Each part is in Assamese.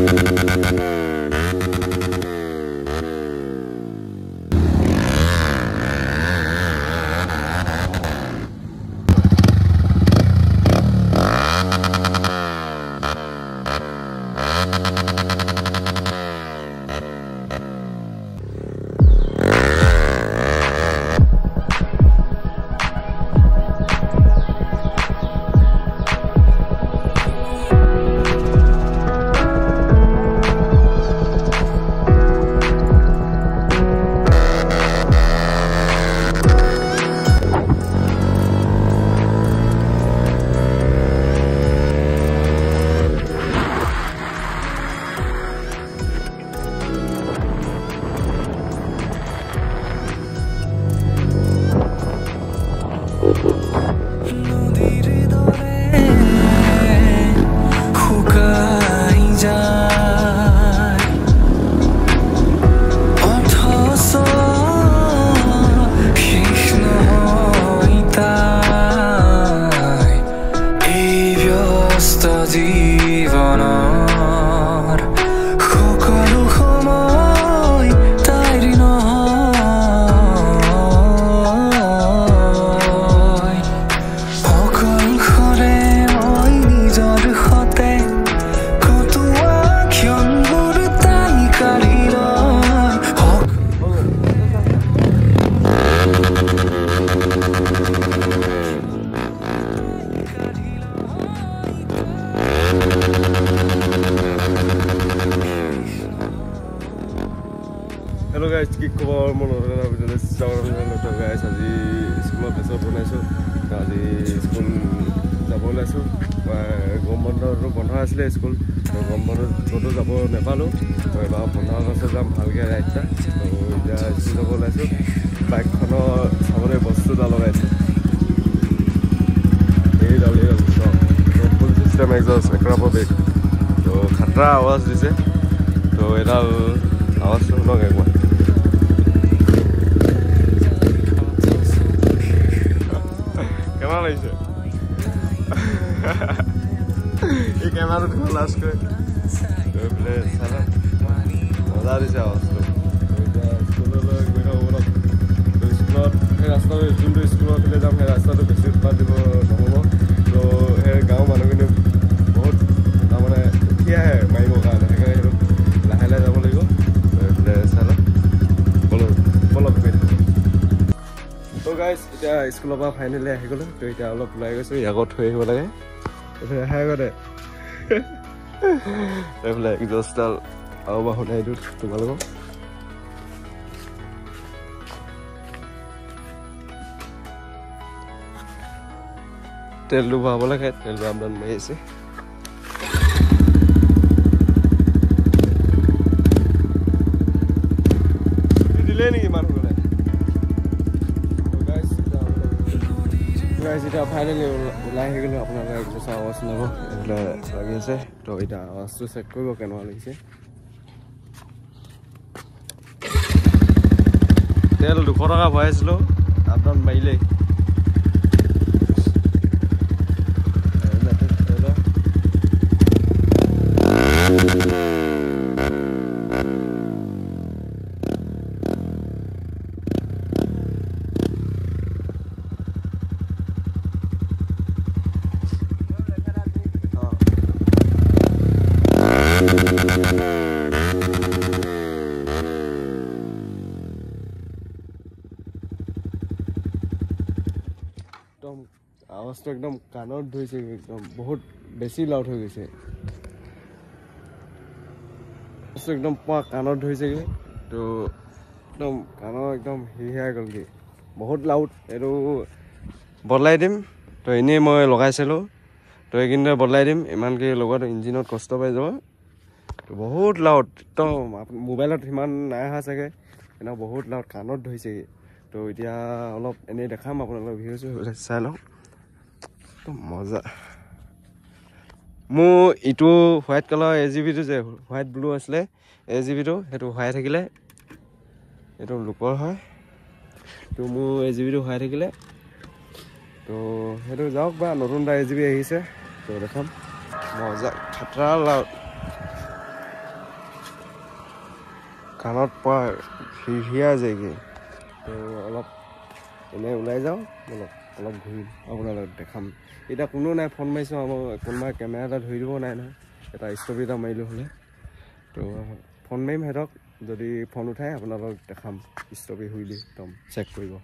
Hello guys, কি খবৰ মনৰ ভিতৰত চাউল গাইছ আজি স্কুলত বেছত বনাইছো আজি স্কুল যাব ওলাইছো গৰম বন্ধ আছিলে স্কুল গৰম বন্ধতো যাব নেপালো এবাৰ 15 আগষ্ট যাম ভালকে ৰাইডটা এতিয়া স্কুল যাব ওলাইছো বাইকখনৰ চাবলৈ বস্তু এটা লগাইছো এইডাল ফুল চিষ্টেম এক্সস্ট এক্ৰাপৰ বেগ তো খাতৰা আৱাজ দিছে তো এডাল আৱাজটো শুনক একবাৰ কেমন লাগিছে এই ক্যামেরাটা ফ্লাশ করে তো প্লে সারা মজা দিছে আওয়াজটো এটা স্কুললৈ গৈ থাকোঁ তো স্কুলত সেই ৰাস্তাটো যোনটো স্কুলৰ ফালে যাম সেই ৰাস্তাটো বেছি উৎপাত দিব নহ'ব তো সেই গাঁৱৰ মানুহখিনি বহুত তাৰমানে উঠি আহে মাৰিবৰ কাৰণে সেইকাৰণে সেইটো লাহে লাহে যাব লাগিব তো এইফালে চালা বলক গৈ থাকোঁ তো গাইজ এতিয়া স্কুলৰ পৰা ফাইনেলি আহি গ'লো তো এতিয়া অলপ ওলাই গৈছোঁ ইয়াকো থৈ আহিব লাগে এইফালে আহে আগতে এইফালে এক্সস্টডাল আৰু বা শুনাই দিওঁ তোমালোকক তেলটো ভৰাব লাগে তেলটো আমদান মাৰি আছে দিলে নেকি মানুহবোৰে এতিয়া ফাইনেলি ওলাই আহি গ'লো আপোনালোকে একজোচা আৱাজ শুনাব এইফালে লাগি আছে তো এতিয়া আৱাজটো চেক কৰিব কেনেকুৱা লাগিছে তেল 200 টকা ভৰাইছিলোঁ আপডাউন মাৰিলেই একদম আৱাজটো একদম কাণত ধৰিছে একদম বহুত বেছি লাউড হৈ গৈছে একদম পুৰা কাণত ধৰিছেগৈ তো একদম কাণৰ একদম হিৰহিৰাই গ'লগৈ বহুত লাউড এইটো বদলাই দিম তো এনেই মই লগাইছিলোঁ তো এইখিনিতে বদলাই দিম ইমানকৈ লগোৱাটো ইঞ্জিনত কষ্ট পাই যাব তো বহুত লাউড একদম মোবাইলত সিমান নাই অহা চাগে কিন্তু বহুত লাউড কাণত ধৰিছেগৈ তো এতিয়া অলপ এনেই দেখাম আপোনালোক ভিডিঅ'টো চাই লওক একদম মজা মোৰ ইটো হোৱাইট কালাৰ AGV-টো যে হোৱাইট ব্লু আছিলে AGV-টো সেইটো হোৱাই থাকিলে এইটো লোকৰ হয় তো মোৰ AGV-টো হোৱাই থাকিলে তো সেইটো যাওক বা নতুন এটা AGV আহিছে তো দেখাম মজা খাতৰা লাউড কাণত পৰা হিৰহিৰাই যায়গৈ তো অলপ এনেই ওলাই যাওঁ অলপ ঘূৰি আপোনালোকক দেখাম এতিয়া কোনো নাই ফোন মাৰিছোঁ আমাৰ কোনোবা কেমেৰা এটা ধৰি দিব নাই নহয় এটা ষ্টৰি এটা মাৰিলোঁ হ'লে তো ফোন মাৰিম সিহঁতক যদি ফোন উঠাই আপোনালোকক দেখাম ষ্টৰি হুইলি একদম চেক কৰিব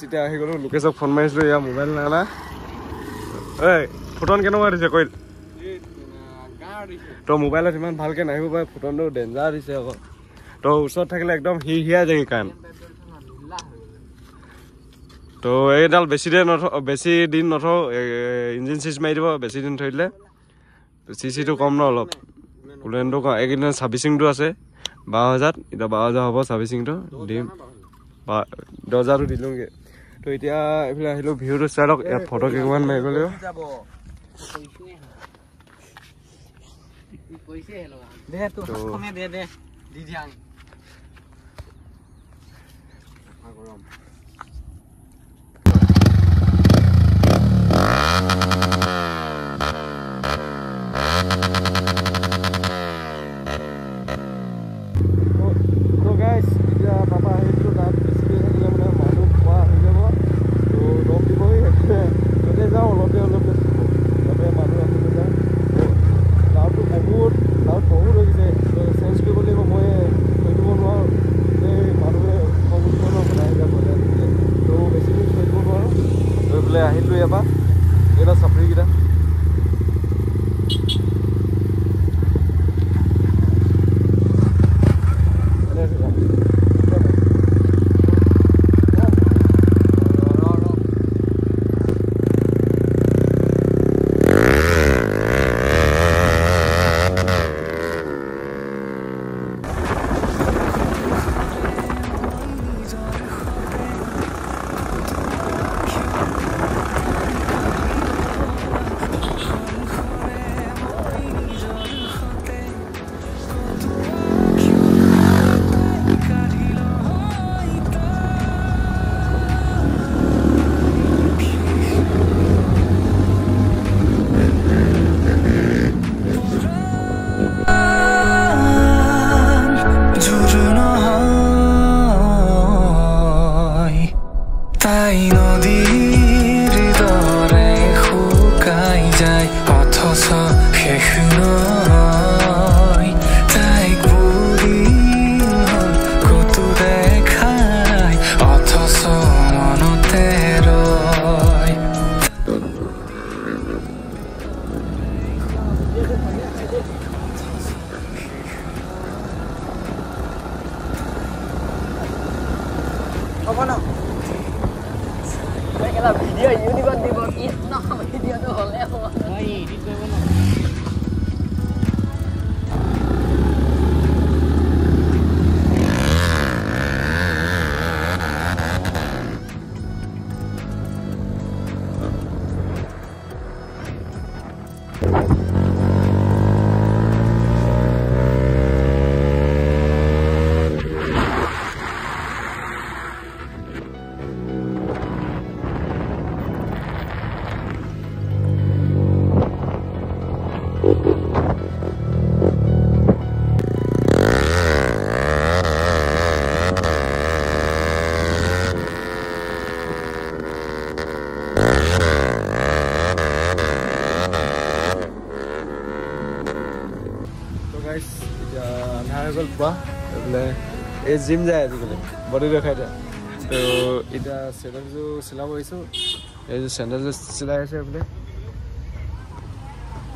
এতিয়া আহি গ'লো লোকেশক ফোন মাৰিছিলোঁ এয়া মোবাইল নানা এই ফুটন কেনেকুৱা দিছে কৈ তো মোবাইলত ইমান ভালকৈ নাহিব পাৰে ফুটনটো ডেঞ্জাৰ দিছে আকৌ তো ওচৰত থাকিলে একদম হিৰহিৰাই যায় কাণ তো এইডাল বেছি দিন নথওঁ ইঞ্জিন চিজ মাৰি দিব বেছি দিন থৈ দিলে চিচিটো কম ন অলপ কুলেণ্টটো কম এইকেইদিন ছাৰ্ভিচিংটো আছে 12,000 এতিয়া 12,000 হ'ব ছাৰ্ভিচিংটো দিম 10,000টো দিলোঁগৈ তো এতিয়া এইফালে আহিলোঁ ভিউটো চাই লওক ইয়াত ফটো কেইটামান মাৰিব লাগিব আহিলোঁ এবাৰ এইটা চাপৰিকেইটা Video ini kan di bawah itu, nah video tuh oleh apa? Oh iya, di bawah. গাইছ এতিয়া আন্ধাৰ হৈ গ'ল পুৱা এইফালে এই জিম যায় আজিকালি বডি দেখাই যায় তো এতিয়া চেণ্ডেলযোৰ চিলাব আহিছোঁ এইযোৰ চেণ্ডেলযোৰ চিলাই আছে এইফালে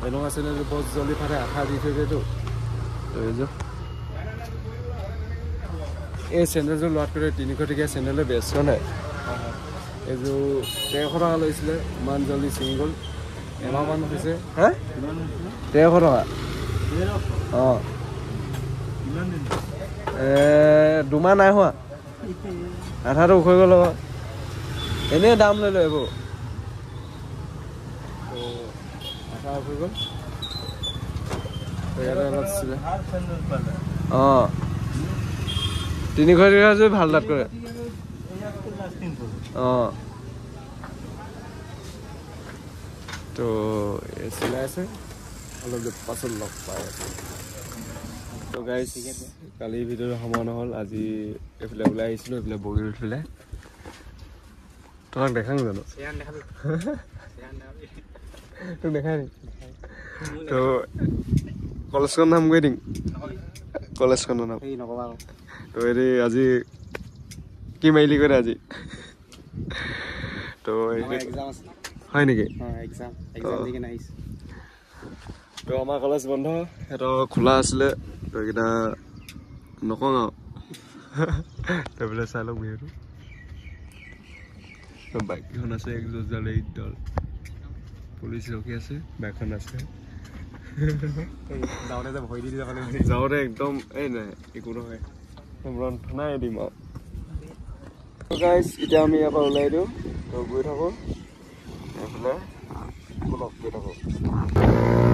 এনেকুৱা চেণ্ডেলযোৰ বহুত জলদি ফাটে আঠা দি থৈ দিয়েতো তো এইযোৰ এই চেণ্ডেলযোৰ লোৱাতকৈ 300 টকীয়া চেণ্ডেলে বেষ্ট নাই এইযোৰ 150 টকা লৈছিলে ইমান জলদি ছিঙি গ'ল এমাহমান হৈছে হা 150 টকা অঁ দুমাহ নাই হোৱা আঠাটো উখৈ গ'ল এনেই দাম লৈ লয় এইবোৰ আঠা উখৈ গ'ল অলপ অঁ 300 টকা ভাল দাঁত কৰে অঁ তো চিলাই আছে অলপ পাছত লগ পাই আছে তো গাইজ কালি ভিডিঅ'টো সময় নহ'ল আজি এইফালে ওলাই আহিছিলোঁ এইফালে বগী উঠিলে তোমাক দেখাং জানো তোক দেখাই নি তো কলেজখনৰ নাম কৈ দিম কলেজখনৰ নাম তো হেৰি আজি কি মাৰিলি কৰে আজি তো হয় নেকি তো আমাৰ কলেজ বন্ধ সিহঁতৰ খোলা আছিলে তো এইকেইটা নকওঁ আৰু তো বোলে চাই লওক বিহুটো তো বাইকখন আছে একজোৰডাল এইডাল পুলিচ ৰখি আছে বাইকখন আছে যাওঁতে একদম এই নাই একো নহয় ৰন্ধনাই দিম আৰু গাইজ এতিয়া আমি ইয়াৰ পৰা ওলাই দিওঁ তো গৈ থাকোঁ এইফালে গৈ থাকোঁ